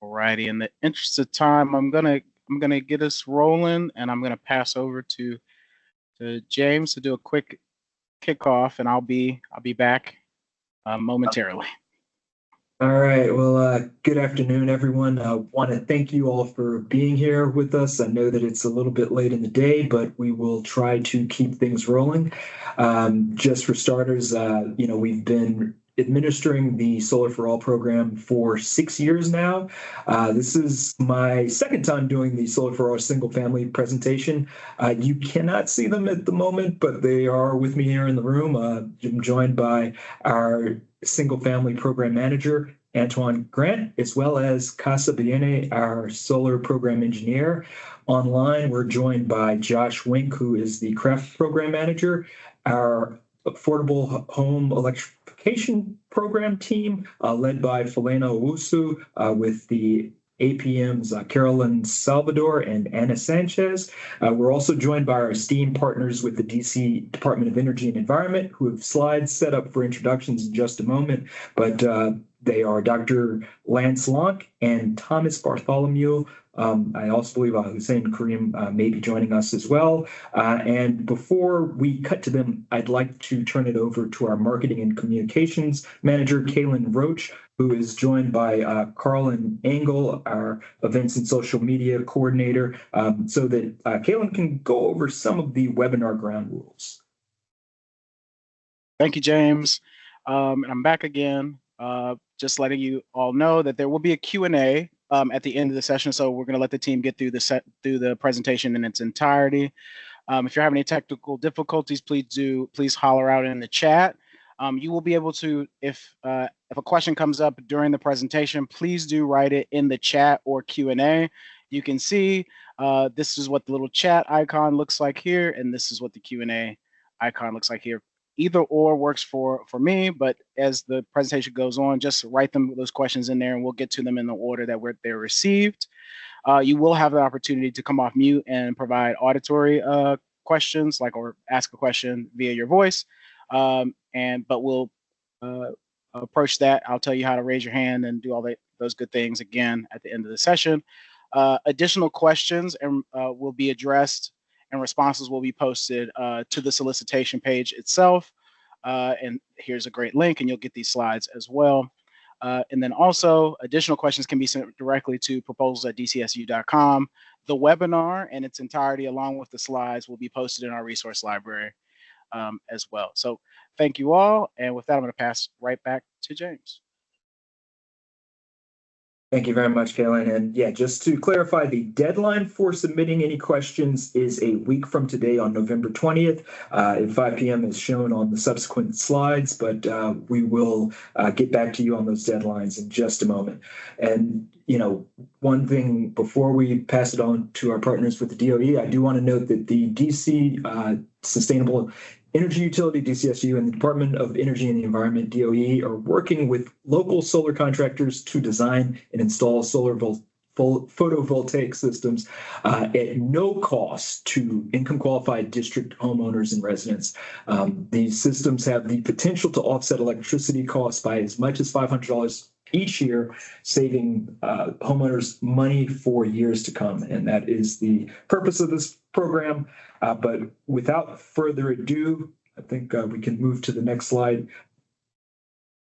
Alrighty, in the interest of time, I'm gonna get us rolling, and I'm gonna pass over to James to do a quick kickoff, and I'll be back momentarily. All right. Well, good afternoon, everyone. I want to thank you all for being here with us. I know that it's a little bit late in the day, but we will try to keep things rolling. Just for starters, we've been administering the Solar for All program for 6 years now. This is my second time doing the Solar for All single family presentation. You cannot see them at the moment, but they are with me here in the room. I'm joined by our single family program manager, Antoine Grant, as well as Casa Biene, our solar program engineer. Online, we're joined by Josh Wink, who is the craft program manager, our affordable home electrification program team, led by Felena Owusu, with the APM's Carolyn Salvador and Anna Sanchez. We're also joined by our esteemed partners with the DC Department of Energy and Environment, who have slides set up for introductions in just a moment. But they are Dr. Lance Lonk and Thomas Bartholomew. I also believe Hussein Karim may be joining us as well. And before we cut to them, I'd like to turn it over to our marketing and communications manager, Kaylin Roach, who is joined by Carlin Engel, our events and social media coordinator, so that Kaylin can go over some of the webinar ground rules. Thank you, James. And I'm back again. Just letting you all know that there will be a Q&A at the end of the session, so we're going to let the team get through the presentation in its entirety. If you're having any technical difficulties, please holler out in the chat. You will be able to, if a question comes up during the presentation, please do write it in the chat or Q&A. You can see this is what the little chat icon looks like here, and this is what the Q&A icon looks like here. Either or works for me, but as the presentation goes on, just write those questions in there, and we'll get to them in the order that they're received. You will have the opportunity to come off mute and provide auditory questions, or ask a question via your voice. But we'll approach that. I'll tell you how to raise your hand and do all those good things again at the end of the session. Additional questions will be addressed, and responses will be posted to the solicitation page itself. And here's a great link, and you'll get these slides as well. And then also, additional questions can be sent directly to proposals@dcsu.com. The webinar in its entirety, along with the slides, will be posted in our resource library as well. So thank you all. And with that, I'm going to pass right back to James. Thank you very much, Kaylin. And yeah, just to clarify, the deadline for submitting any questions is a week from today on November 20th at 5 p.m. as shown on the subsequent slides, but we will get back to you on those deadlines in just a moment. And, one thing before we pass it on to our partners with the DOE, I do want to note that the DC Sustainable Energy Utility, DCSEU, and the Department of Energy and the Environment, DOE, are working with local solar contractors to design and install solar photovoltaic systems at no cost to income-qualified district homeowners and residents. These systems have the potential to offset electricity costs by as much as $500 each year, saving homeowners money for years to come. And that is the purpose of this program. But without further ado, I think we can move to the next slide.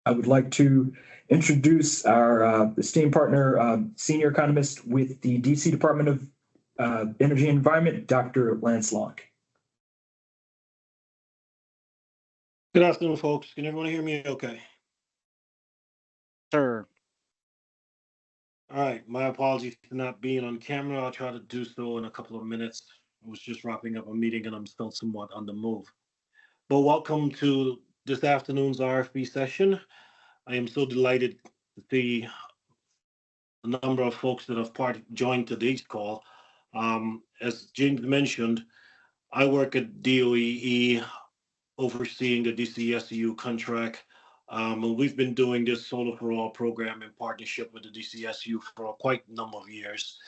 I would like to introduce our esteemed partner, senior economist with the DC Department of Energy and Environment, Dr. Lance Lonk. Good afternoon, folks. Can everyone hear me okay? Sure. All right. My apologies for not being on camera. I'll try to do so in a couple of minutes. I was just wrapping up a meeting and I'm still somewhat on the move. But welcome to this afternoon's RFP session. I am so delighted to see the number of folks that have joined today's call. As James mentioned, I work at DOE overseeing the DCSEU contract. We've been doing this Solar for All program in partnership with the DCSEU for quite a number of years.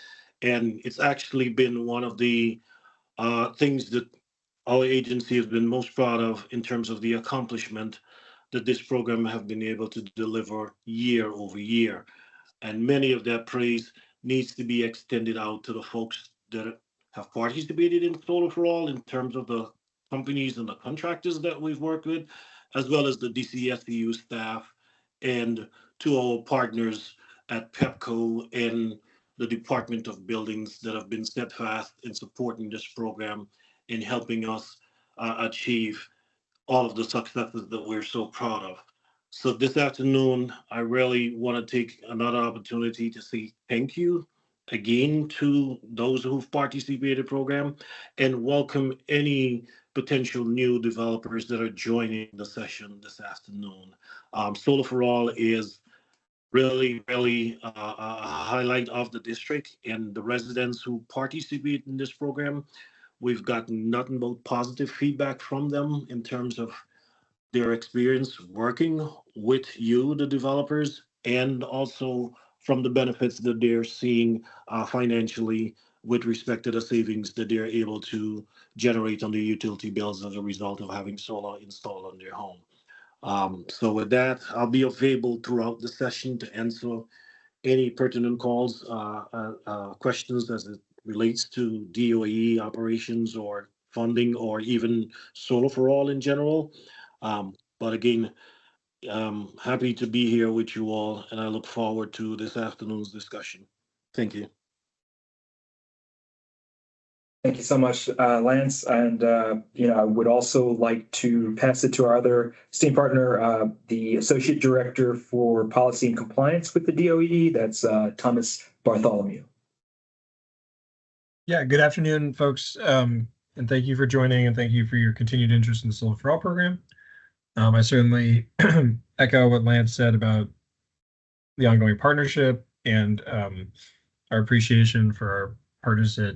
And it's actually been one of the things that our agency has been most proud of in terms of the accomplishment that this program have been able to deliver year over year. And many of that praise needs to be extended out to the folks that have participated in Solar for All in terms of the companies and the contractors that we've worked with, as well as the DCSEU staff and to our partners at PEPCO and the Department of Buildings that have been steadfast in supporting this program in helping us achieve all of the successes that we're so proud of. So this afternoon, I really want to take another opportunity to say thank you again to those who've participated in the program and welcome any potential new developers that are joining the session this afternoon. Solar for All is really a highlight of the district, and the residents who participate in this program, we've gotten nothing but positive feedback from them in terms of their experience working with you, the developers, and also from the benefits that they're seeing financially with respect to the savings that they're able to generate on their utility bills as a result of having solar installed on their home. So with that, I'll be available throughout the session to answer any pertinent calls, questions as it relates to DOE operations or funding or even Solar for All in general. But again, I'm happy to be here with you all, and I look forward to this afternoon's discussion. Thank you. Thank you so much, Lance. And, I would also like to pass it to our other esteemed partner, the Associate Director for Policy and Compliance with the DOE. That's Thomas Bartholomew. Yeah, good afternoon, folks. And thank you for joining, and thank you for your continued interest in the Solar for All program. I certainly echo what Lance said about the ongoing partnership and our appreciation for our partners at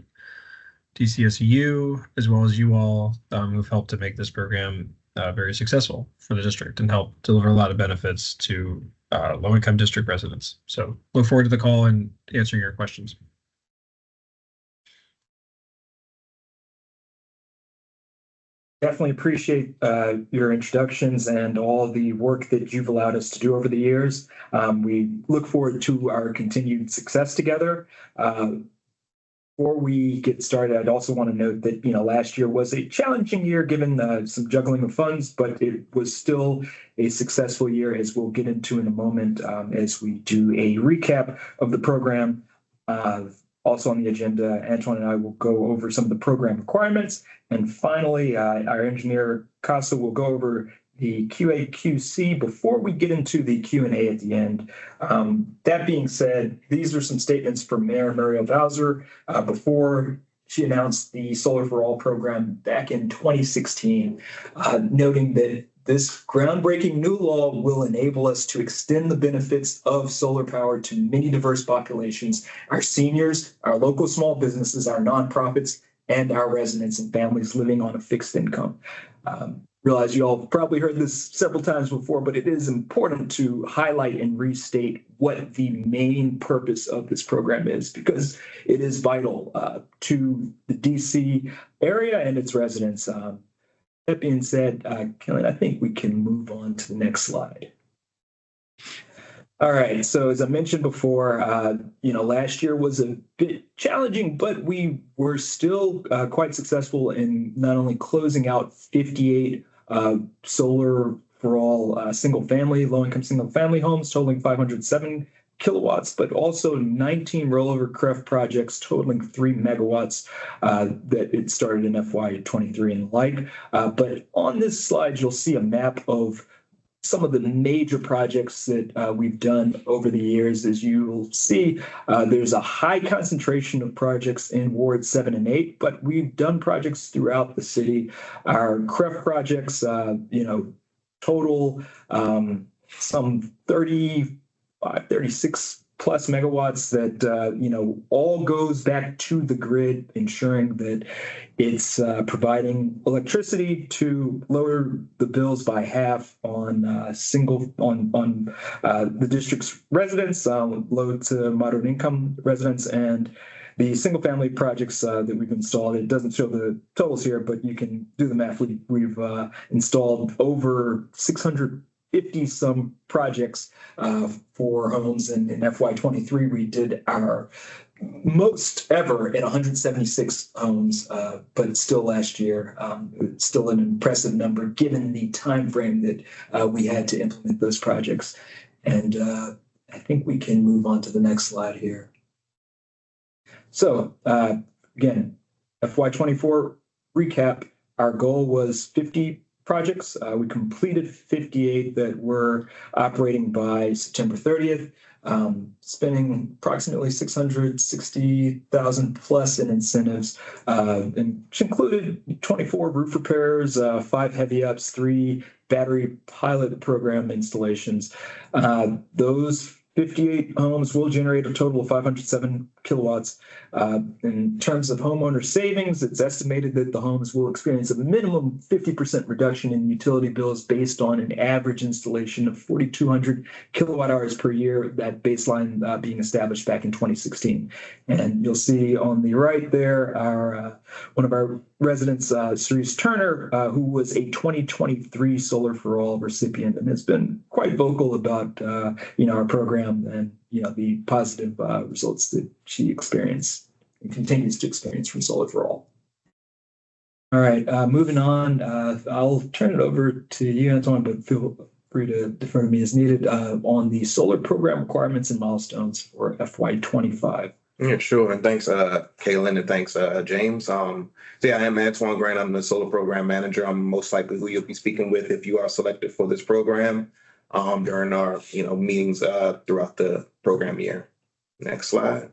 DCSEU, as well as you all who've helped to make this program very successful for the district and help deliver a lot of benefits to low-income district residents. So look forward to the call and answering your questions. Definitely appreciate your introductions and all the work that you've allowed us to do over the years. We look forward to our continued success together. Before we get started, I'd also want to note that, last year was a challenging year given some juggling of funds, but it was still a successful year, as we'll get into in a moment as we do a recap of the program. Also on the agenda, Antoine and I will go over some of the program requirements. And finally, our engineer, Casa, will go over the QA/QC before we get into the Q&A at the end. That being said, these are some statements from Mayor Muriel Bowser before she announced the Solar for All program back in 2016, noting that this groundbreaking new law will enable us to extend the benefits of solar power to many diverse populations, our seniors, our local small businesses, our nonprofits, and our residents and families living on a fixed income. Realize you all probably heard this several times before, but it is important to highlight and restate what the main purpose of this program is, because it is vital to the DC area and its residents. That being said, Kelly, I think we can move on to the next slide. All right, so as I mentioned before, last year was a bit challenging, but we were still quite successful in not only closing out 58 Solar for All low-income single-family homes totaling 507 kilowatts, but also 19 rollover CREF projects totaling 3 megawatts that it started in FY23 and the like. But on this slide, you'll see a map of some of the major projects that we've done over the years. As you'll see, there's a high concentration of projects in Wards 7 and 8, but we've done projects throughout the city. Our CREF projects, total some 36 plus megawatts that, all goes back to the grid, ensuring that it's providing electricity to lower the bills by half on the district's residents, low to moderate income residents, and the single family projects that we've installed. It doesn't show the totals here, but you can do the math. We've installed over 600 50-some projects for homes in FY23. We did our most ever at 176 homes, but still last year, it's still an impressive number given the time frame that we had to implement those projects. And I think we can move on to the next slide here. So again, FY24 recap, our goal was 50 projects. We completed 58 that were operating by September 30th, spending approximately $660,000 plus in incentives, and which included 24 roof repairs, 5 heavy ups, 3 battery pilot program installations. Those 58 homes will generate a total of 507 kilowatts. In terms of homeowner savings, it's estimated that the homes will experience a minimum 50% reduction in utility bills based on an average installation of 4,200 kilowatt hours per year, that baseline being established back in 2016. And you'll see on the right there, our one of our residents, Cerise Turner, who was a 2023 Solar for All recipient and has been quite vocal about our program and the positive results that she experienced and continues to experience from Solar for All. All right, moving on. I'll turn it over to you, Antoine, but feel free to defer to me as needed on the solar program requirements and milestones for FY25. Yeah, sure. And thanks, Kaylin, and thanks, James. So yeah, I am Antoine Grant. I'm the solar program manager. I'm most likely who you'll be speaking with if you are selected for this program during our meetings throughout the program year. Next slide.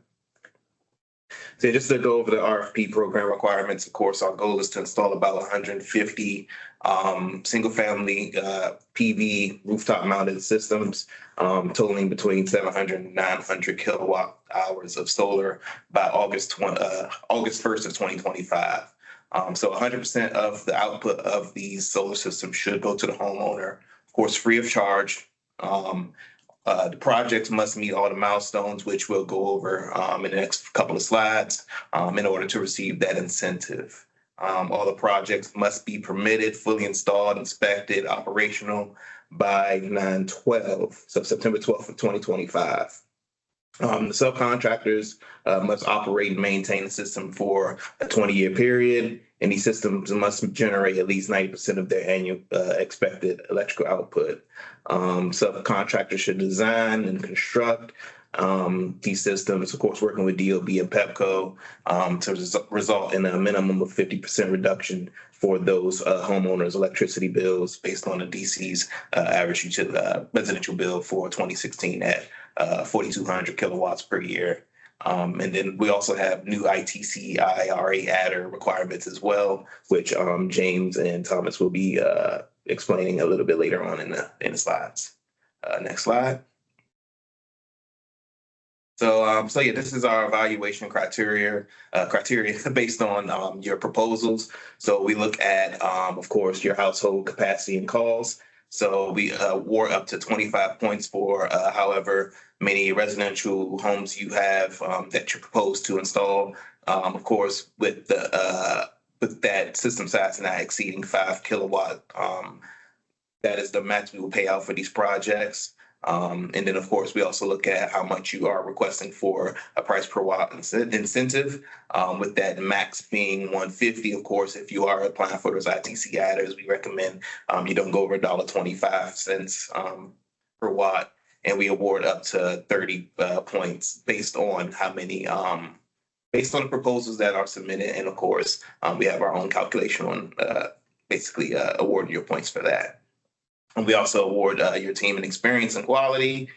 So just to go over the RFP program requirements, of course, our goal is to install about 150 single-family PV rooftop-mounted systems, totaling between 700 and 900 kilowatt hours of solar by August 1st of 2025. So 100% of the output of these solar systems should go to the homeowner, of course, free of charge. The projects must meet all the milestones, which we'll go over in the next couple of slides in order to receive that incentive. All the projects must be permitted, fully installed, inspected, operational by 9/12, so September 12th of 2025. The subcontractors must operate and maintain the system for a 20-year period, and these systems must generate at least 90% of their annual expected electrical output. Subcontractors should design and construct these systems, of course, working with DOB and PEPCO to result in a minimum of 50% reduction for those homeowners' electricity bills based on the DC's average residential bill for 2016 at 4,200 kilowatts per year. And then we also have new ITC IRA adder requirements as well, which James and Thomas will be explaining a little bit later on in the slides. Next slide. So yeah, this is our evaluation criteria based on your proposals. So we look at, of course, your household capacity and calls. So we award up to 25 points for however many residential homes you have that you propose to install. Of course, with that system size not exceeding 5 kilowatt, that is the max we will pay out for these projects. And then, of course, we also look at how much you are requesting for a price per watt incentive, with that max being $150. Of course, if you are applying for those ITC adders, we recommend you don't go over $1.25 per watt, and we award up to 30 points based on how many, based on the proposals that are submitted. And of course, we have our own calculation on basically awarding your points for that. And we also award your team in experience and quality,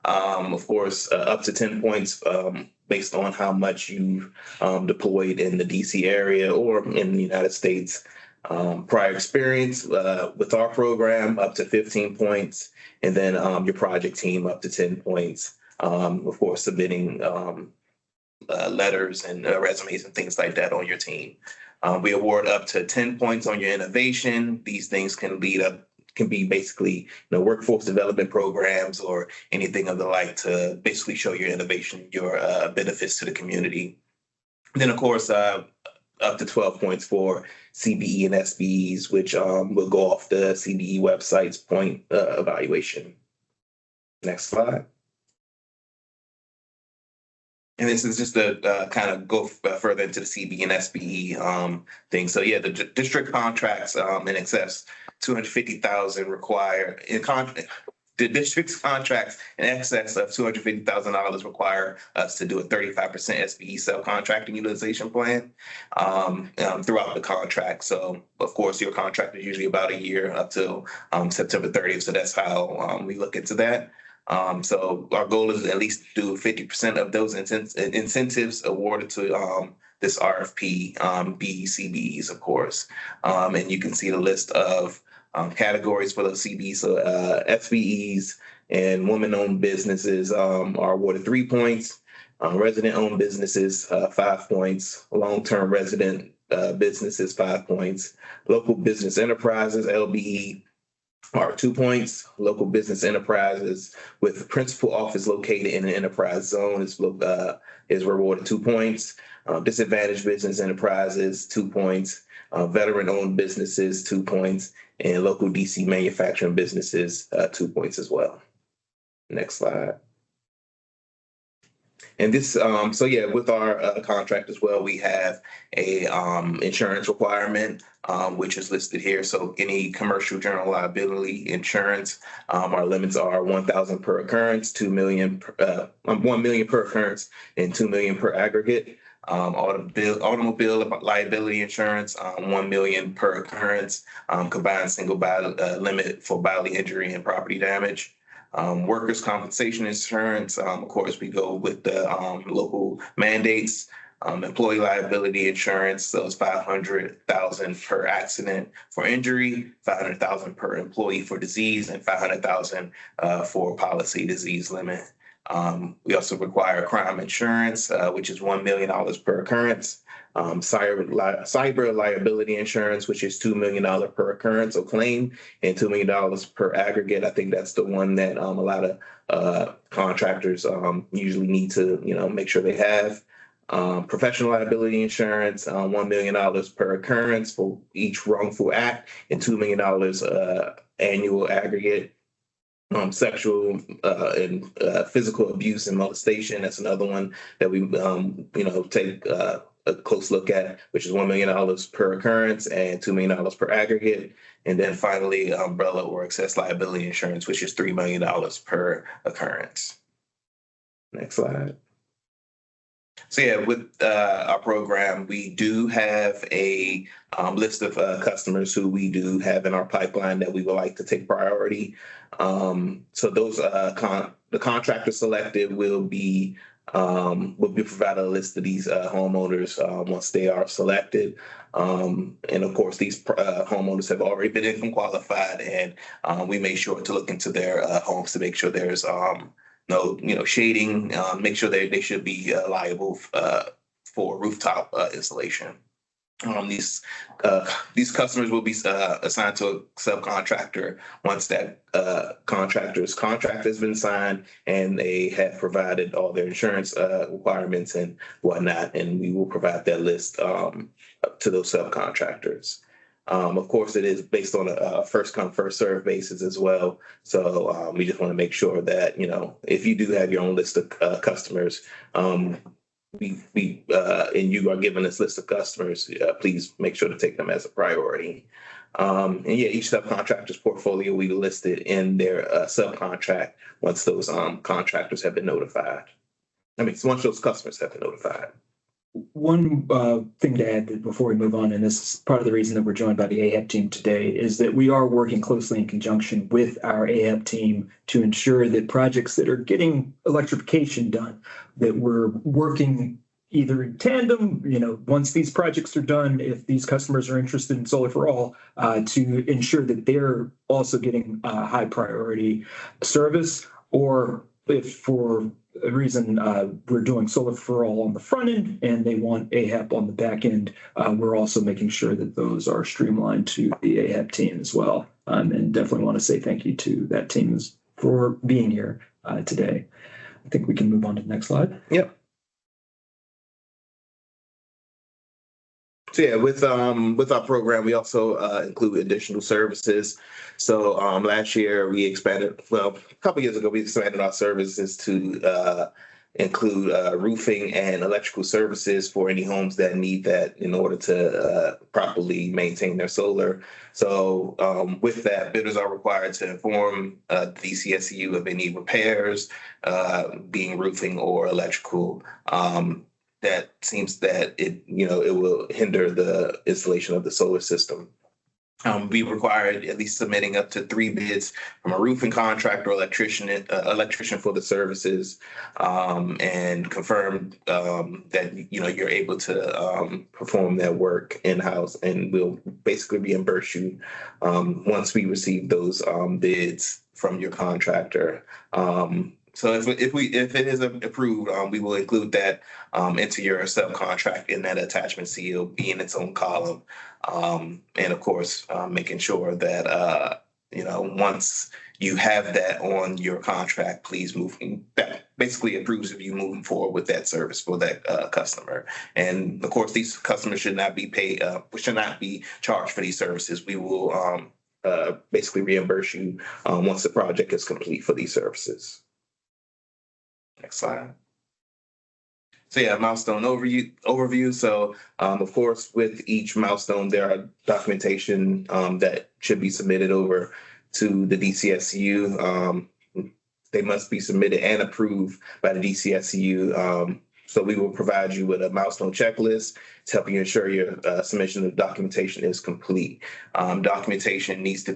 of course, up to 10 points based on how much you've deployed in the DC area or in the United States. Prior experience with our program, up to 15 points. And then your project team, up to 10 points. Of course, submitting letters and resumes and things like that on your team. We award up to 10 points on your innovation. These things can be basically workforce development programs or anything of the like to basically show your innovation, your benefits to the community. And then, of course, up to 12 points for CBE and SBEs, which will go off the CBE website's point evaluation. Next slide. And this is just to kind of go further into the CB and SBE thing. So yeah, the district contracts in excess 250,000 require the district's contracts in excess of $250,000 require us to do a 35% SBE subcontracting utilization plan throughout the contract. So of course, your contract is usually about a year up till September 30th. So that's how we look into that. So our goal is at least do 50% of those incentives awarded to this RFP, BCBs, of course. And you can see the list of categories for those CBs. So SBEs and woman-owned businesses are awarded 3 points. Resident-owned businesses, 5 points. Long-term resident businesses, 5 points. Local business enterprises, LBE, are 2 points. Local business enterprises with principal office located in an enterprise zone is rewarded 2 points. Disadvantaged business enterprises, 2 points. Veteran-owned businesses, 2 points. And local DC manufacturing businesses, 2 points as well. Next slide. And this, so yeah, with our contract as well, we have a insurance requirement, which is listed here. So any commercial general liability insurance, our limits are 1,000 per occurrence, 2 million, 1 million per occurrence, and 2 million per aggregate. Automobile liability insurance, 1 million per occurrence, combined single limit for bodily injury and property damage. Workers' compensation insurance, of course, we go with the local mandates. Employee liability insurance, so it's 500,000 per accident for injury, 500,000 per employee for disease, and 500,000 for policy disease limit. We also require crime insurance, which is $1 million per occurrence. Cyber liability insurance, which is $2 million per occurrence or claim, and $2 million per aggregate. I think that's the one that a lot of contractors usually need to, make sure they have. Professional liability insurance, $1 million per occurrence for each wrongful act, and $2 million annual aggregate. Sexual and physical abuse and molestation. That's another one that we, take a close look at, which is $1 million per occurrence and $2 million per aggregate. And then finally, umbrella or excess liability insurance, which is $3 million per occurrence. Next slide. So yeah, with our program, we do have a list of customers who we do have in our pipeline that we would like to take priority. So those the contractor selected will be provided a list of these homeowners once they are selected. And of course, these homeowners have already been income qualified, and we made sure to look into their homes to make sure there's no, shading, make sure they should be liable for rooftop installation. These customers will be assigned to a subcontractor once that contractor's contract has been signed and they have provided all their insurance requirements and whatnot, and we will provide that list to those subcontractors. Of course, it is based on a first come, first served basis as well. So we just want to make sure that, if you do have your own list of customers, and you are given this list of customers, please make sure to take them as a priority. And yeah, each subcontractor's portfolio will be listed in their subcontract once those contractors have been notified. Once those customers have been notified. One thing to add before we move on, and this is part of the reason that we're joined by the AHEP team today, is that we are working closely in conjunction with our AHEP team to ensure that projects that are getting electrification done, that we're working either in tandem, once these projects are done, if these customers are interested in Solar for All, to ensure that they're also getting high priority service, or if for a reason we're doing Solar for All on the front end and they want AHEP on the back end, we're also making sure that those are streamlined to the AHEP team as well. And definitely want to say thank you to that team for being here today. I think we can move on to the next slide. Yep. So yeah, with our program, we also include additional services. So last year we expanded, well, a couple years ago, we expanded our services to include roofing and electrical services for any homes that need that in order to properly maintain their solar. So with that, bidders are required to inform DCSEU of any repairs, being roofing or electrical. That seems that it will hinder the installation of the solar system. We required at least submitting up to 3 bids from a roofing contractor, electrician for the services, and confirmed that you're able to perform that work in house, and we'll basically reimburse you once we receive those bids from your contractor. So if it is approved, we will include that into your subcontract in that attachment C. It'll be in its own column, and of course, making sure that once you have that on your contract, that basically approves of you moving forward with that service for that customer. And of course, these customers should not be charged for these services. We will basically reimburse you once the project is complete for these services. Next slide. So yeah, milestone overview. So of course, with each milestone, there are documentation that should be submitted over to the DCSEU. They must be submitted and approved by the DCSEU. So we will provide you with a milestone checklist to help you ensure your submission of documentation is complete. Documentation needs to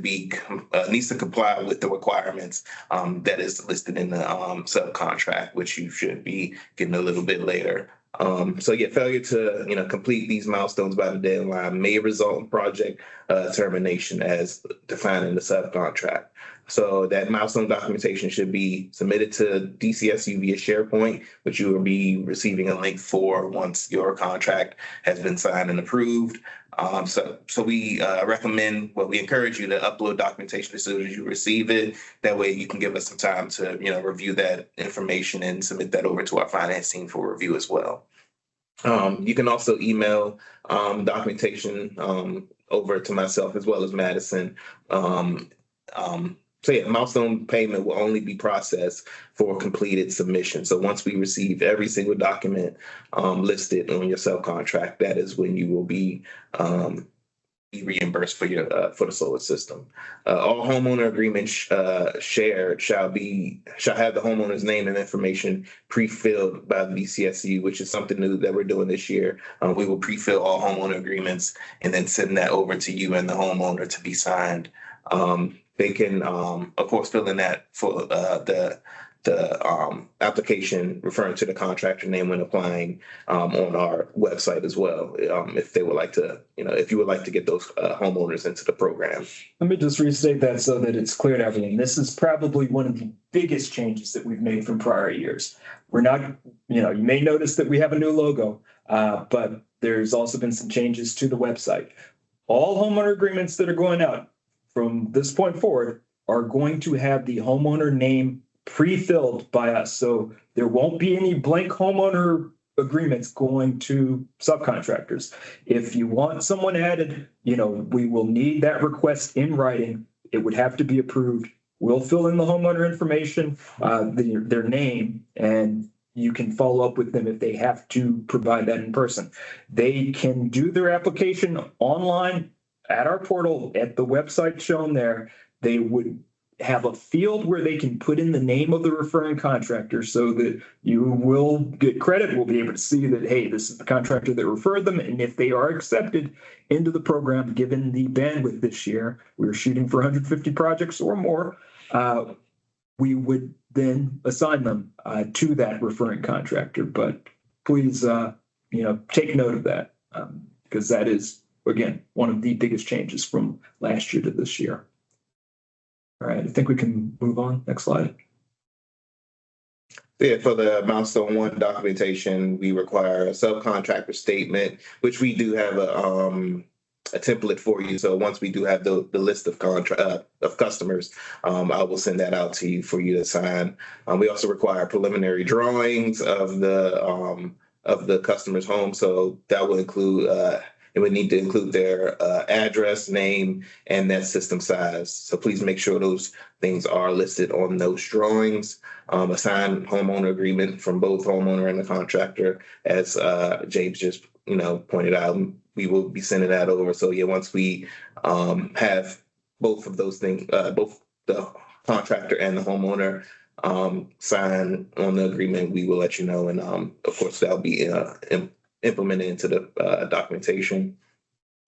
comply with the requirements that is listed in the subcontract, which you should be getting a little bit later. So yeah, failure to complete these milestones by the deadline may result in project termination as defined in the subcontract. So that milestone documentation should be submitted to DCSU via SharePoint, which you will be receiving a link for once your contract has been signed and approved. So we we encourage you to upload documentation as soon as you receive it. That way you can give us some time to review that information and submit that over to our finance team for review as well. You can also email documentation over to myself as well as Madison. So yeah, milestone payment will only be processed for completed submission. So once we receive every single document listed on your subcontract, that is when you will be reimbursed for the solar system. All homeowner agreements shared shall have the homeowner's name and information pre-filled by the DCSEU, which is something new that we're doing this year. We will pre-fill all homeowner agreements and then send that over to you and the homeowner to be signed. They can, of course, fill in that for the application referring to the contractor name when applying on our website as well. If they would like to, if you would like to get those homeowners into the program. Let me just restate that so that it's clear to everyone. This is probably one of the biggest changes that we've made from prior years. We're not, you may notice that we have a new logo, but there's also been some changes to the website. All homeowner agreements that are going out from this point forward are going to have the homeowner name pre-filled by us. So there won't be any blank homeowner agreements going to subcontractors. If you want someone added, we will need that request in writing. It would have to be approved. We'll fill in the homeowner information, their name, and you can follow up with them if they have to provide that in person. They can do their application online at our portal at the website shown there. They would have a field where they can put in the name of the referring contractor so that you will get credit. We'll be able to see that, hey, this is the contractor that referred them. And if they are accepted into the program, given the bandwidth this year, we're shooting for 150 projects or more, we would then assign them to that referring contractor. But please, take note of that because that is, again, one of the biggest changes from last year to this year. All right, I think we can move on. Next slide. Yeah, for the milestone 1 documentation, we require a subcontractor statement, which we do have a template for you. So once we do have the list of customers, I will send that out to you for you to sign. We also require preliminary drawings of the customer's home. So that will include It would need to include their address, name, and net system size. So please make sure those things are listed on those drawings. A signed homeowner agreement from both homeowner and the contractor, as James just pointed out. We will be sending that over. So yeah, once we have both of those things, both the contractor and the homeowner sign on the agreement, we will let you know. And of course, that'll be implemented into the documentation.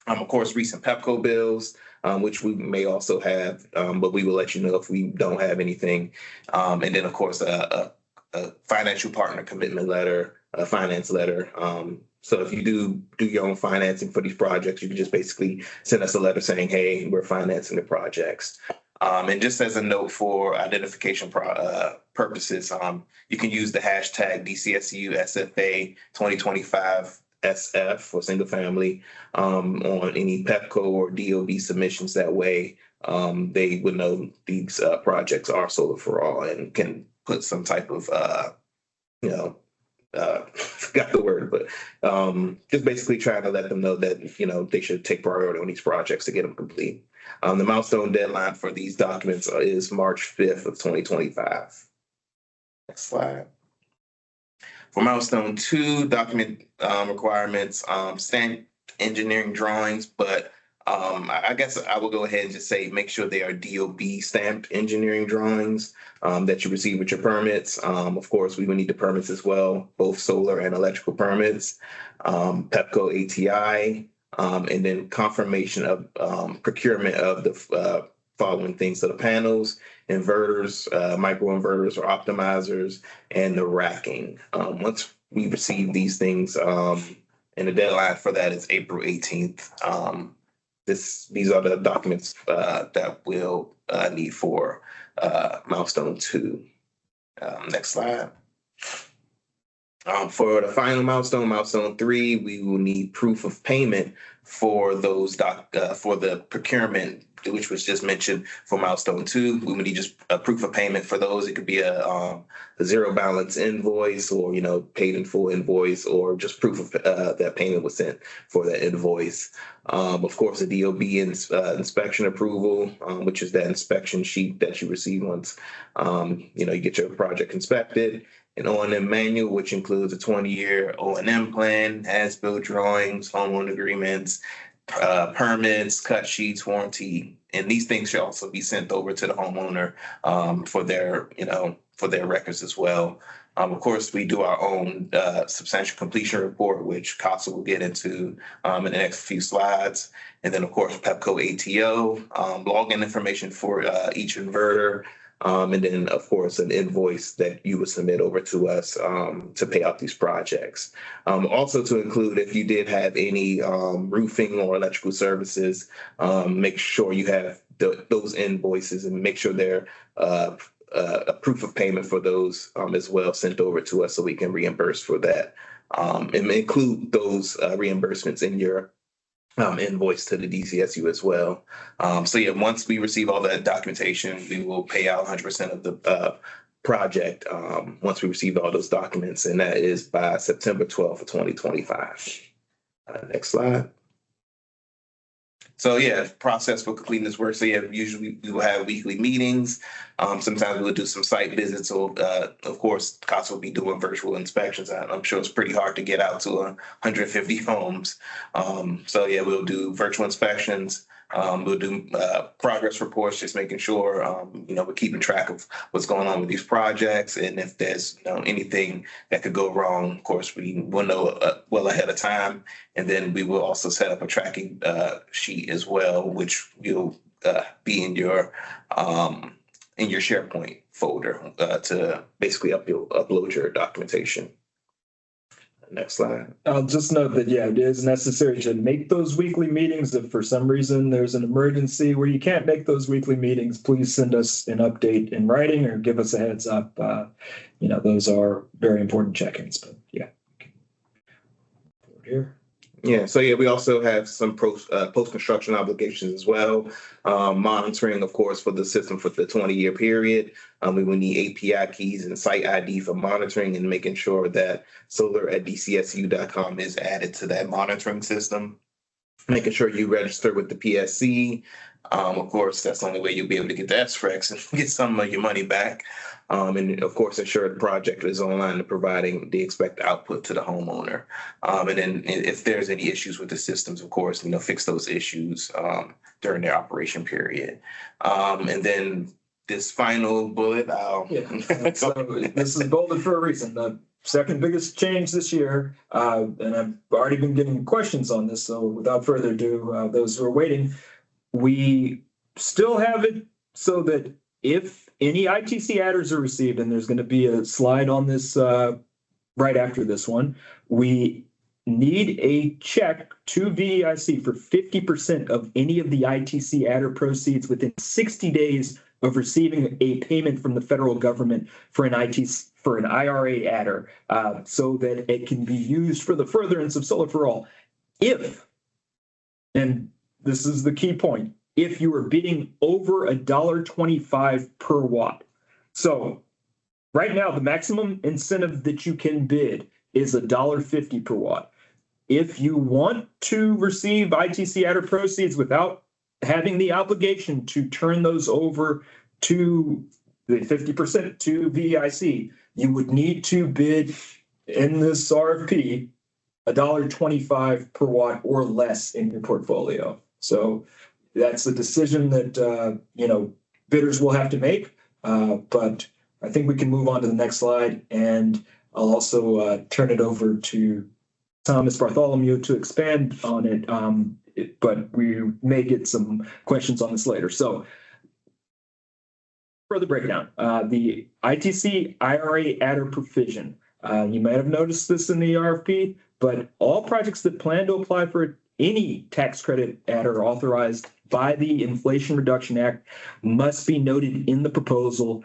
Of course, recent PEPCO bills, which we may also have, but we will let you know if we don't have anything. And then, of course, a financial partner commitment letter, a finance letter. So if you do your own financing for these projects, you can just basically send us a letter saying, hey, we're financing the projects. And just as a note for identification purposes, you can use the hashtag DCSEU SFA 2025 SF for single family on any PEPCO or DOB submissions. That way they would know these projects are solar for all and can put some type of, forgot the word, but just basically trying to let them know that, they should take priority on these projects to get them complete. The milestone deadline for these documents is March 5th of 2025. Next slide. For milestone 2, document requirements, stamp engineering drawings, but I guess I will go ahead and just say make sure they are DOB stamped engineering drawings that you receive with your permits. Of course, we will need the permits as well, both solar and electrical permits, PEPCO ATI, and then confirmation of procurement of the following things. So the panels, inverters, microinverters or optimizers, and the racking. Once we receive these things, and the deadline for that is April 18th. These are the documents that we'll need for milestone 2. Next slide. For the final milestone 3, we will need proof of payment for those for the procurement, which was just mentioned for milestone 2. We would need just a proof of payment for those. It could be a zero balance invoice, or paid in full invoice, or just proof of that payment was sent for that invoice. Of course, a DOB inspection approval, which is that inspection sheet that you receive once you get your project inspected. An O&M manual, which includes a 20-year O&M plan, as-built drawings, homeowner agreements, permits, cut sheets, warranty, and these things should also be sent over to the homeowner for their records as well. Of course, we do our own substantial completion report, which Casa will get into in the next few slides. And then, of course, PEPCO ATO, login information for each inverter. And then, of course, an invoice that you would submit over to us to pay out these projects. Also to include, if you did have any roofing or electrical services, make sure you have those invoices and make sure they're a proof of payment for those as well sent over to us so we can reimburse for that. And include those reimbursements in your invoice to the DCSU as well. So yeah, once we receive all that documentation, we will pay out 100% of the project once we receive all those documents, and that is by September 12th of 2025. Next slide. So yeah, process for completing this work. So yeah, usually we will have weekly meetings. Sometimes we will do some site visits. So of course, CASA will be doing virtual inspections. I'm sure it's pretty hard to get out to 150 homes. So yeah, we'll do virtual inspections. We'll do progress reports, just making sure we're keeping track of what's going on with these projects, and if there's anything that could go wrong, of course we will know well ahead of time, and then we will also set up a tracking sheet as well, which will be in your SharePoint folder to basically upload your documentation. Next slide. I'll just note that, yeah, it is necessary to make those weekly meetings. If for some reason there's an emergency where you can't make those weekly meetings, please send us an update in writing or give us a heads up. Those are very important check-ins, but yeah. Here. Yeah, so yeah, we also have some post-construction obligations as well. Monitoring, of course, for the system for the 20-year period. We will need API keys and site ID for monitoring and making sure that solar@dcsu.com is added to that monitoring system. making sure you register with the PSC. Of course, that's the only way you'll be able to get the SREX and get some of your money back. And of course, ensure the project is online and providing the expected output to the homeowner. And then if there's any issues with the systems, of course, fix those issues during their operation period. And then this final bullet, so this is bolded for a reason. The second biggest change this year, and I've already been getting questions on this, so without further ado, those who are waiting, we still have it so that if any ITC adders are received, and there's going to be a slide on this right after this one, we need a check to VEIC for 50% of any of the ITC adder proceeds within 60 days of receiving a payment from the federal government for an IRA adder, so that it can be used for the furtherance of Solar for All. If, and this is the key point, if you are bidding over $1.25 per watt. So right now, the maximum incentive that you can bid is $1.50 per watt. If you want to receive ITC adder proceeds without having the obligation to turn those over to the 50% to VEIC, you would need to bid in this RFP $1.25 per watt or less in your portfolio. So that's a decision that bidders will have to make. But I think we can move on to the next slide, and I'll also turn it over to Thomas Bartholomew to expand on it. But we may get some questions on this later. So for the breakdown, the ITC IRA adder provision. You might have noticed this in the RFP, but all projects that plan to apply for any tax credit adder authorized by the Inflation Reduction Act must be noted in the proposal,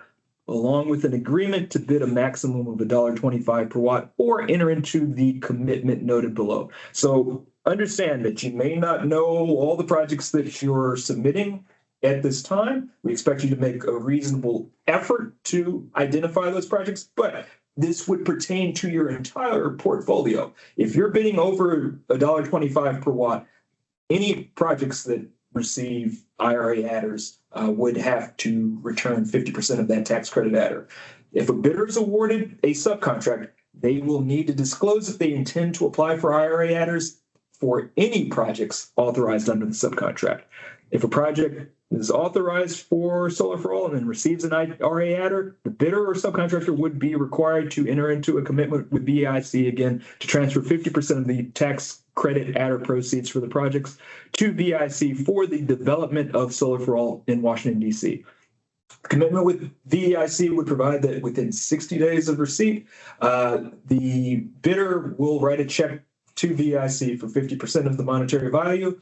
along with an agreement to bid a maximum of $1.25 per watt or enter into the commitment noted below. So understand that you may not know all the projects that you're submitting at this time. We expect you to make a reasonable effort to identify those projects, but this would pertain to your entire portfolio. If you're bidding over $1.25 per watt, any projects that receive IRA adders would have to return 50% of that tax credit adder. If a bidder is awarded a subcontract, they will need to disclose if they intend to apply for IRA adders for any projects authorized under the subcontract. If a project is authorized for Solar for All and then receives an IRA adder, the bidder or subcontractor would be required to enter into a commitment with VEIC again to transfer 50% of the tax credit adder proceeds for the projects to VEIC for the development of Solar for All in Washington, D.C. Commitment with VEIC would provide that within 60 days of receipt, the bidder will write a check to VEIC for 50% of the monetary value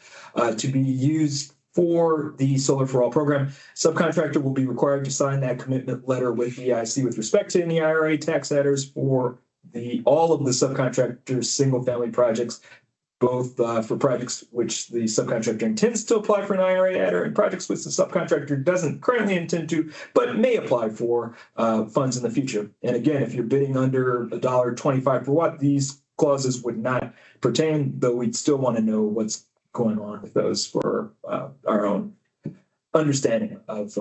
to be used for the Solar for All program. Subcontractor will be required to sign that commitment letter with VEIC with respect to any IRA tax adders for all of the subcontractors' single-family projects, both for projects which the subcontractor intends to apply for an IRA adder and projects which the subcontractor doesn't currently intend to, but may apply for funds in the future. And again, if you're bidding under $1.25 per watt, these clauses would not pertain, though we'd still want to know what's going on with those for our own understanding of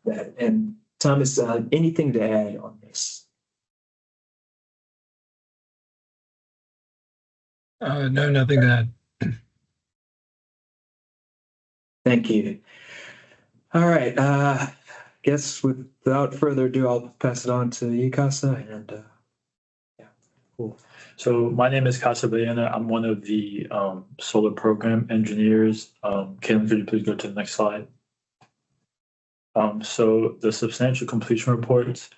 that. And Thomas, anything to add on this? No, nothing to add. Thank you. All right. Guess without further ado, I'll pass it on to you, Casa. And yeah, cool. So my name is Casa Bayana. I'm one of the solar program engineers. Caitlin, could you please go to the next slide? So the substantial completion reports,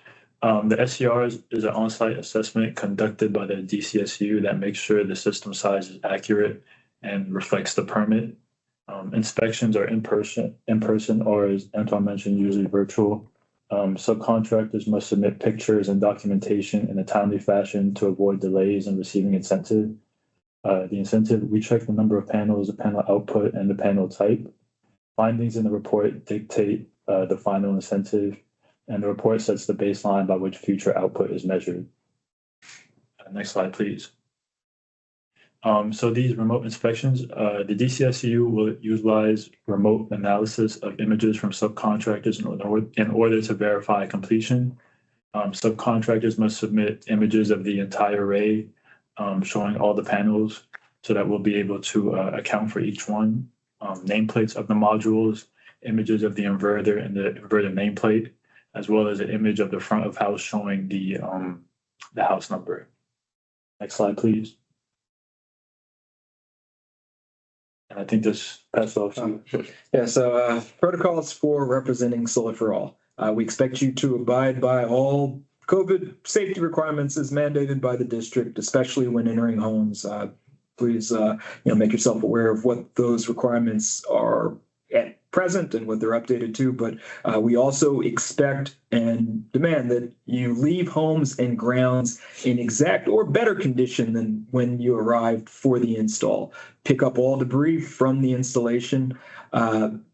the SCR is an on-site assessment conducted by the DCSEU that makes sure the system size is accurate and reflects the permit. Inspections are in person, or as Antoine mentioned, usually virtual. Subcontractors must submit pictures and documentation in a timely fashion to avoid delays in receiving incentive. The incentive, we check the number of panels, the panel output, and the panel type. Findings in the report dictate the final incentive, and the report sets the baseline by which future output is measured. Next slide, please. So these remote inspections, the DCSEU will utilize remote analysis of images from subcontractors in order to verify completion. Subcontractors must submit images of the entire array, showing all the panels, so that we'll be able to account for each one. Nameplates of the modules, images of the inverter and the inverter nameplate, as well as an image of the front of house showing the house number. Next slide, please. And I think this pass off to you. Yeah, so protocols for representing Solar for All. We expect you to abide by all COVID safety requirements as mandated by the district, especially when entering homes. Please, make yourself aware of what those requirements are at present and what they're updated to. But we also expect and demand that you leave homes and grounds in exact or better condition than when you arrived for the install. Pick up all debris from the installation.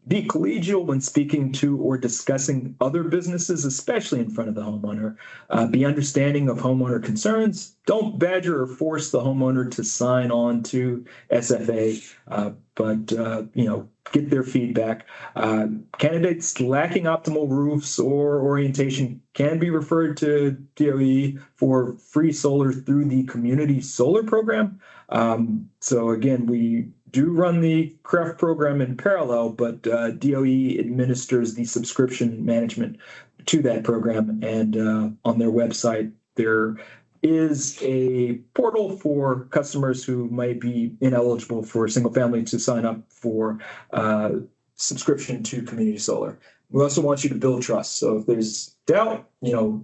Be collegial when speaking to or discussing other businesses, especially in front of the homeowner. Be understanding of homeowner concerns. Don't badger or force the homeowner to sign on to SFA, but get their feedback. Candidates lacking optimal roofs or orientation can be referred to DOE for free solar through the community solar program. So again, we do run the CREF program in parallel, but DOE administers the subscription management to that program. And on their website, there is a portal for customers who might be ineligible for single family to sign up for subscription to community solar. We also want you to build trust. So if there's doubt,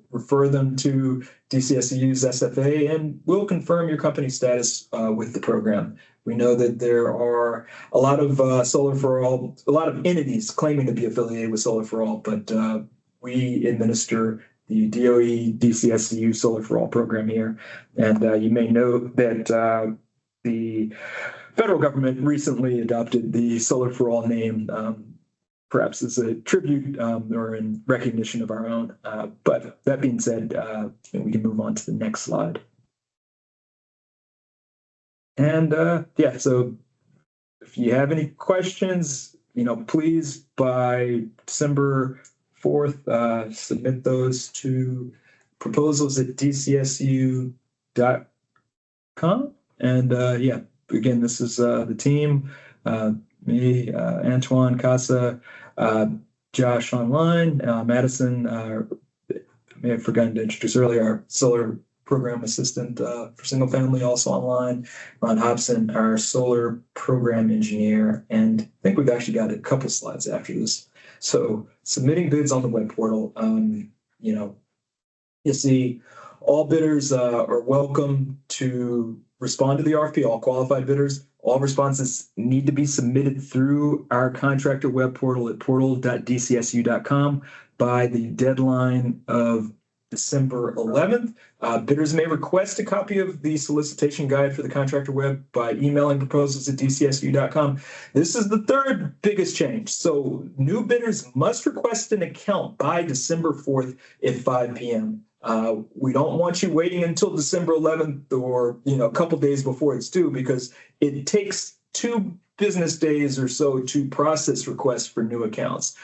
refer them to DCSEU's SFA, and we'll confirm your company status with the program. We know that there are a lot of Solar for All, a lot of entities claiming to be affiliated with Solar for All, but we administer the DOE DCSEU Solar for All program here. And you may know that the federal government recently adopted the Solar for All name, perhaps as a tribute or in recognition of our own. But that being said, we can move on to the next slide. And so if you have any questions, please by December 4th, submit those to proposals@dcsu.com. And again, this is the team, me, Antoine, Casa, Josh online, Madison, may have forgotten to introduce earlier, our solar program assistant for single family, also online, Ron Hobson, our solar program engineer. And I think we've actually got a couple slides after this. So submitting bids on the web portal, you see all bidders are welcome to respond to the RFP, all qualified bidders. All responses need to be submitted through our contractor web portal at portal.dcsu.com by the deadline of December 11th. Bidders may request a copy of the solicitation guide for the contractor web by emailing proposals@dcsu.com. This is the third biggest change. So new bidders must request an account by December 4th at 5 p.m. We don't want you waiting until December 11th or a couple days before it's due, because it takes 2 business days or so to process requests for new accounts.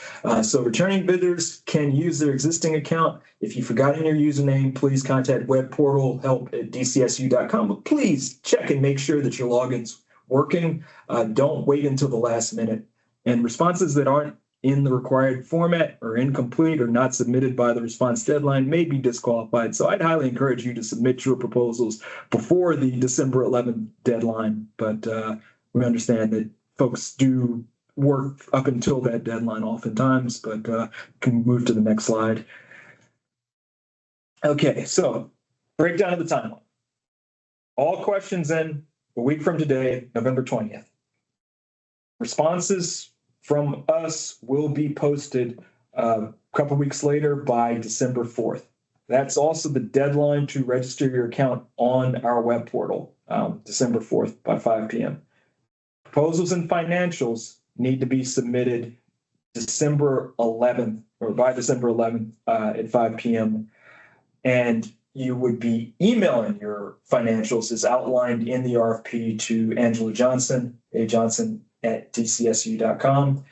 So returning bidders can use their existing account. If you've forgotten your username, please contact webportalhelp@dcsu.com. But please check and make sure that your login's working. Don't wait until the last minute. And responses that aren't in the required format or incomplete or not submitted by the response deadline may be disqualified. So I'd highly encourage you to submit your proposals before the December 11th deadline. But we understand that folks do work up until that deadline oftentimes, but can move to the next slide. Okay, so breakdown of the timeline. All questions in a week from today, November 20th. Responses from us will be posted a couple weeks later by December 4th. That's also the deadline to register your account on our web portal, December 4th by 5 p.m. Proposals and financials need to be submitted December 11th or by December 11th at 5 p.m. And you would be emailing your financials is outlined in the RFP to Angela Johnson, ajohnson@dcsu.com.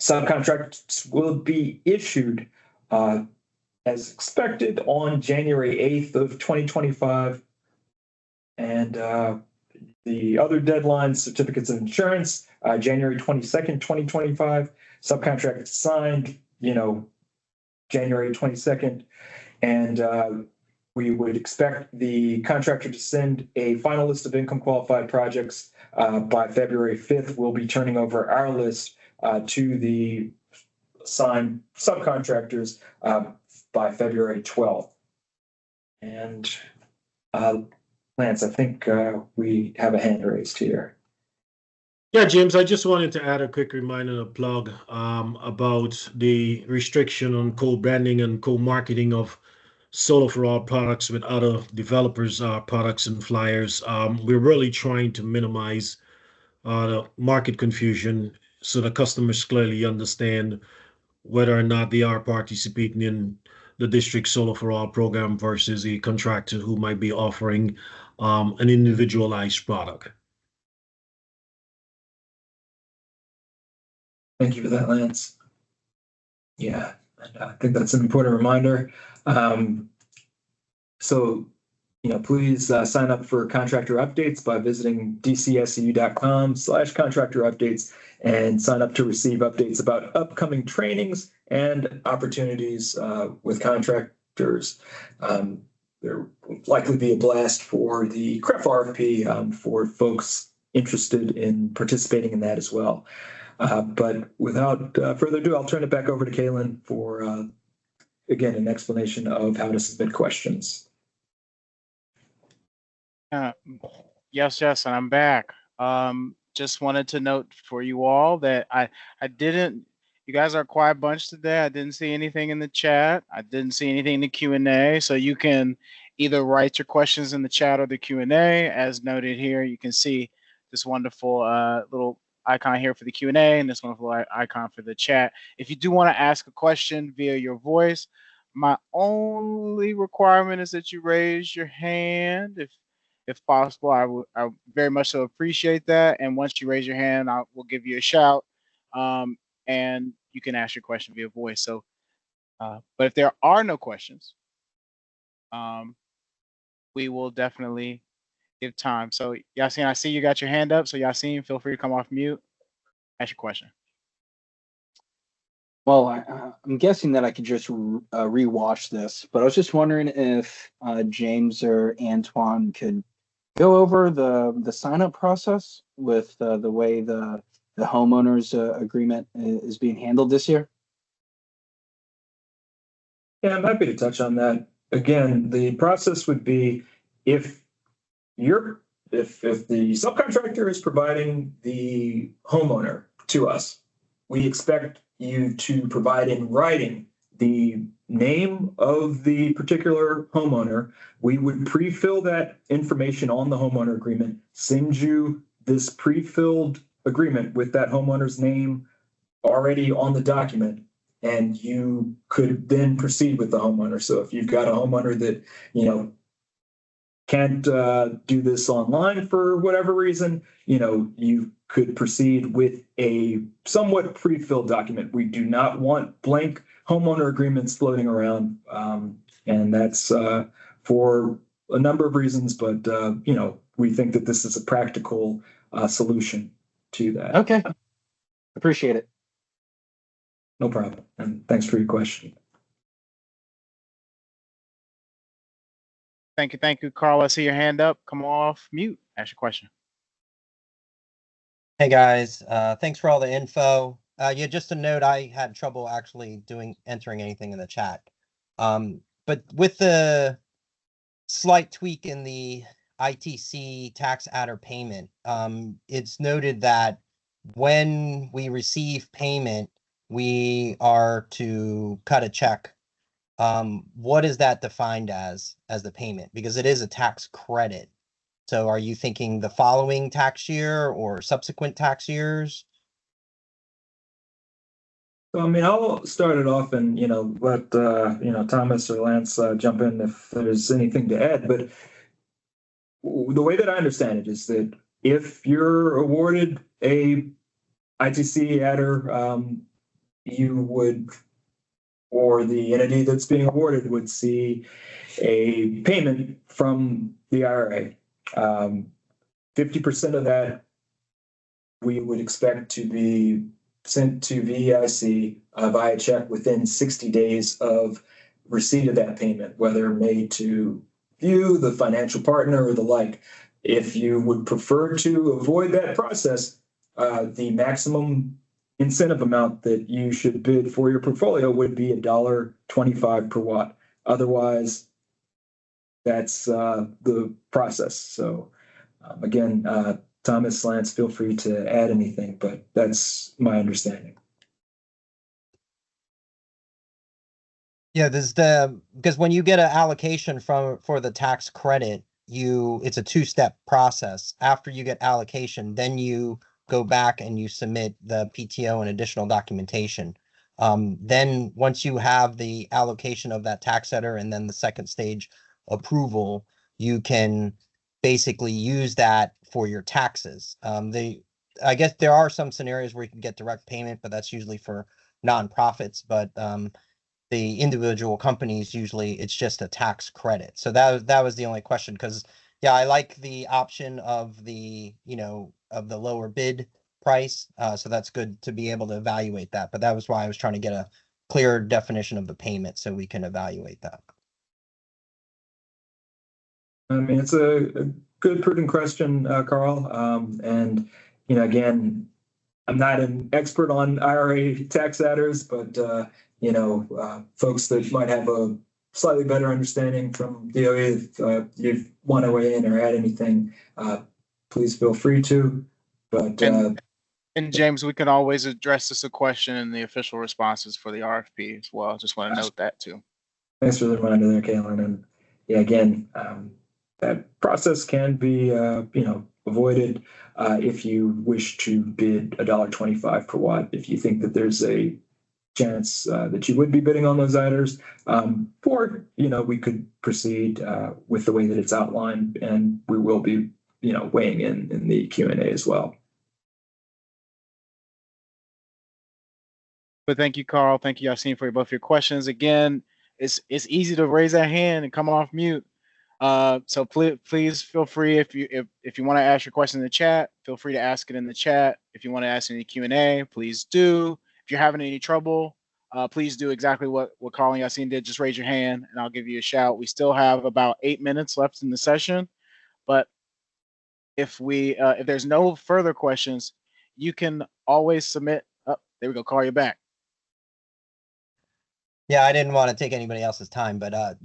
Subcontracts will be issued as expected on January 8th of 2025. And the other deadlines, certificates of insurance, January 22nd, 2025. Subcontract signed, January 22nd. And we would expect the contractor to send a final list of income qualified projects by February 5th. We'll be turning over our list to the assigned subcontractors by February 12th. And Lance, I think we have a hand raised here. Yeah, James, I just wanted to add a quick reminder, a plug about the restriction on co-branding and co-marketing of Solar for All products with other developers' products and flyers. We're really trying to minimize the market confusion so the customers clearly understand whether or not they are participating in the district Solar for All program versus a contractor who might be offering an individualized product. Thank you for that, Lance. Yeah, and I think that's an important reminder. So, please sign up for contractor updates by visiting dcseu.com/contractor updates and sign up to receive updates about upcoming trainings and opportunities with contractors. There will likely be a blast for the CREF RFP for folks interested in participating in that as well. But without further ado, I'll turn it back over to Kaylin for, again, an explanation of how to submit questions. Yes, and I'm back. Just wanted to note for you all that I didn't, you guys are a quiet bunch today. I didn't see anything in the chat. I didn't see anything in the Q&A. So you can either write your questions in the chat or the Q&A. As noted here, you can see this wonderful little icon here for the Q&A and this wonderful icon for the chat. If you do want to ask a question via your voice, my only requirement is that you raise your hand. If possible, I would very much so appreciate that. And once you raise your hand, I will give you a shout, and you can ask your question via voice. So, but if there are no questions, we will definitely give time. So Yasin, I see you got your hand up. So Yasin, feel free to come off mute. Ask your question. Well, I'm guessing that I could just rewatch this, but I was just wondering if James or Antoine could go over the sign-up process with the way the homeowners agreement is being handled this year. Yeah, I'm happy to touch on that. Again, the process would be if the subcontractor is providing the homeowner to us, we expect you to provide in writing the name of the particular homeowner. We would pre-fill that information on the homeowner agreement, send you this pre-filled agreement with that homeowner's name already on the document, and you could then proceed with the homeowner. So if you've got a homeowner that, can't do this online for whatever reason, you could proceed with a somewhat pre-filled document. We do not want blank homeowner agreements floating around, and that's for a number of reasons, but we think that this is a practical solution to that. Okay, appreciate it. No problem, and thanks for your question. Thank you, Carl. I see your hand up. Come off mute. Ask your question. Hey guys, thanks for all the info. Yeah, just a note, I had trouble actually entering anything in the chat. But with the slight tweak in the ITC tax adder payment, it's noted that when we receive payment, we are to cut a check. What is that defined as the payment? Because it is a tax credit. So are you thinking the following tax year or subsequent tax years? So, I mean, I'll start it off and, let, Thomas or Lance jump in if there's anything to add. But the way that I understand it is that if you're awarded a ITC adder, you would, or the entity that's being awarded would see a payment from the IRA. 50% of that we would expect to be sent to VEIC via check within 60 days of receipt of that payment, whether made to you, the financial partner, or the like. If you would prefer to avoid that process, the maximum incentive amount that you should bid for your portfolio would be $1.25 per watt. Otherwise, that's the process. So again, Thomas, Lance, feel free to add anything, but that's my understanding. Yeah, because when you get an allocation for the tax credit, it's a two-step process. After you get allocation, then you go back and you submit the PTO and additional documentation. Then once you have the allocation of that tax adder and then the second stage approval, you can basically use that for your taxes. I guess there are some scenarios where you can get direct payment, but that's usually for nonprofits. But the individual companies, usually it's just a tax credit. So that was the only question, because yeah, I like the option of the lower bid price. So that's good to be able to evaluate that. But that was why I was trying to get a clear definition of the payment so we can evaluate that. I mean, it's a good, prudent question, Carl. And, again, I'm not an expert on IRA tax adders, but, folks that might have a slightly better understanding from DOE, if you want to weigh in or add anything, please feel free to. But and James, we can always address this question in the official responses for the RFP as well. Just want to note that too. Thanks for the reminder there, Caitlin. And yeah, again, that process can be, avoided if you wish to bid $1.25 per watt. If you think that there's a chance that you would be bidding on those adders, or we could proceed with the way that it's outlined, and we will be, weighing in the Q&A as well. But thank you, Carl. Thank you, Yassine, for both your questions. Again, it's easy to raise that hand and come off mute. So please feel free, if you want to ask your question in the chat, feel free to ask it in the chat. If you want to ask any Q&A, please do. If you're having any trouble, please do exactly what Carl and Yassine did. Just raise your hand and I'll give you a shout. We still have about 8 minutes left in the session, but if there's no further questions, you can always submit. Oh, there we go. Carl, you're back. Yeah, I didn't want to take anybody else's time, but and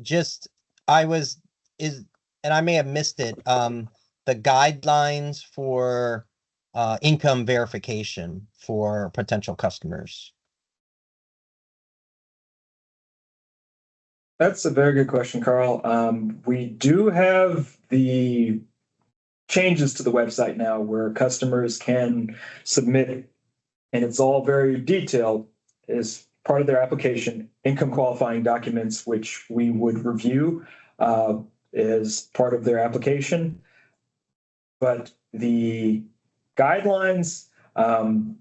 I may have missed it, the guidelines for income verification for potential customers. That's a very good question, Carl. We do have the changes to the website now where customers can submit, and it's all very detailed, as part of their application, income qualifying documents, which we would review as part of their application. But the guidelines,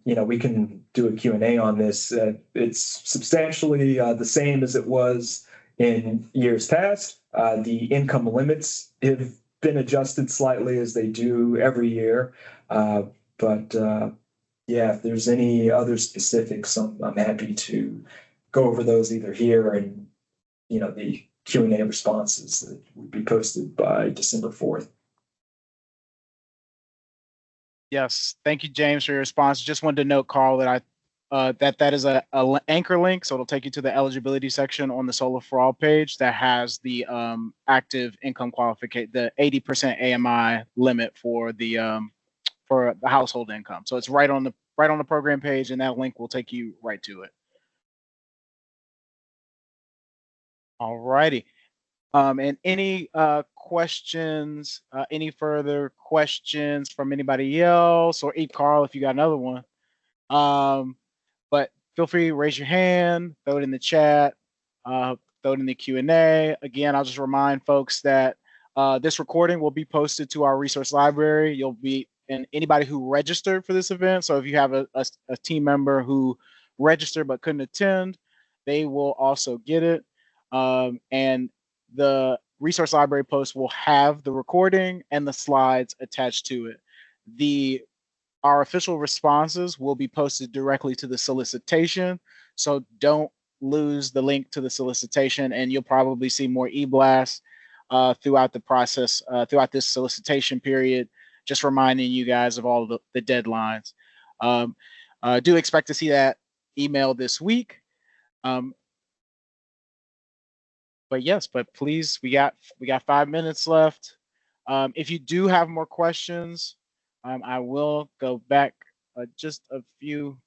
we can do a Q&A on this. It's substantially the same as it was in years past. The income limits have been adjusted slightly, as they do every year. But if there's any other specifics, I'm happy to go over those either here and, the Q&A responses that would be posted by December 4th. Yes, thank you, James, for your response. Just wanted to note, Carl, that that is a anchor link, so it'll take you to the eligibility section on the Solar for All page that has the active income qualification, the 80% AMI limit for the household income. So it's right on the program page, and that link will take you right to it. All righty. And any questions, any further questions from anybody else, or Carl, if you got another one. But feel free to raise your hand, throw it in the chat, throw it in the Q&A. Again, I'll just remind folks that this recording will be posted to our resource library. And anybody who registered for this event, so if you have a team member who registered but couldn't attend, they will also get it. And the resource library post will have the recording and the slides attached to it. Our official responses will be posted directly to the solicitation, so don't lose the link to the solicitation, and you'll probably see more e-blasts throughout the process, throughout this solicitation period, just reminding you guys of all the deadlines. Do expect to see that email this week. But yes, but please, we got 5 minutes left. If you do have more questions, I will go back just a few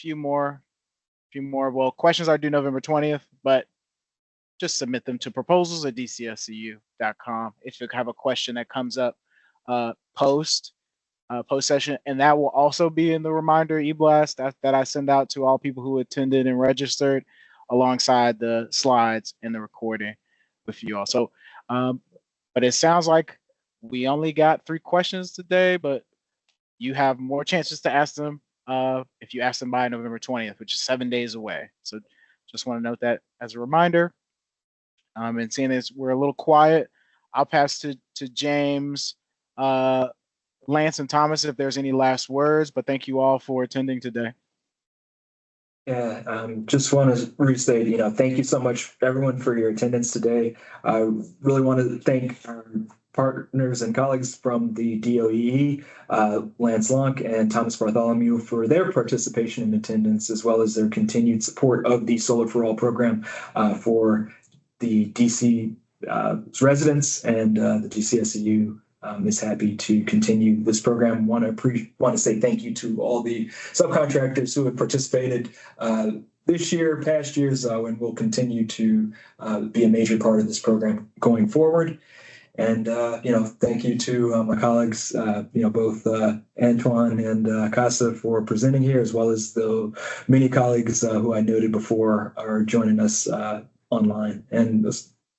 more. Well, questions are due November 20th, but just submit them to proposals@dcseu.com if you have a question that comes up post session, and that will also be in the reminder e-blast that I send out to all people who attended and registered, alongside the slides and the recording with you all. So, but it sounds like we only got 3 questions today, but you have more chances to ask them if you ask them by November 20th, which is 7 days away. So just want to note that as a reminder. And seeing as we're a little quiet, I'll pass to James, Lance, and Thomas if there's any last words, but thank you all for attending today. Yeah, just want to restate, thank you so much, everyone, for your attendance today. I really want to thank our partners and colleagues from the DOEE, Lance Lonk and Thomas Bartholomew, for their participation in attendance, as well as their continued support of the Solar for All program for the DC residents, and the DCSEU is happy to continue this program. Want to say thank you to all the subcontractors who have participated this year, past years, and will continue to be a major part of this program going forward. And thank you to my colleagues, both Antoine and Casa, for presenting here, as well as the many colleagues who I noted before are joining us online. And a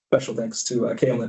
special thanks to Kaylin